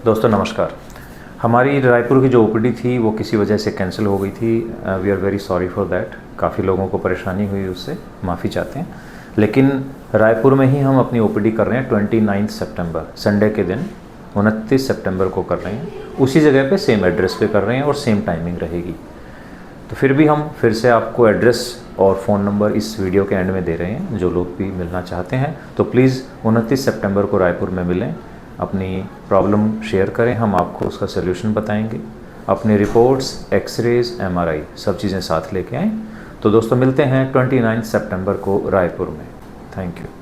दोस्तों नमस्कार। हमारी रायपुर की जो ओपीडी थी वो किसी वजह से कैंसिल हो गई थी। We are very sorry for that. काफ़ी लोगों को परेशानी हुई, उससे माफ़ी चाहते हैं। लेकिन रायपुर में ही हम अपनी ओपीडी कर रहे हैं 29 सितंबर, संडे के दिन 29 सितंबर को कर रहे हैं। उसी जगह पे सेम एड्रेस पे कर रहे हैं और सेम टाइमिंग रहेगी। तो फिर भी हम फिर से आपको एड्रेस और फ़ोन नंबर इस वीडियो के एंड में दे रहे हैं। जो लोग भी मिलना चाहते हैं तो प्लीज़ 29 सितंबर को रायपुर में मिलें, अपनी प्रॉब्लम शेयर करें, हम आपको उसका सलूशन बताएंगे। अपनी रिपोर्ट्स, एक्सरेज, एमआरआई सब चीज़ें साथ लेके आएँ। तो दोस्तों मिलते हैं 29 सितंबर को रायपुर में। Thank you.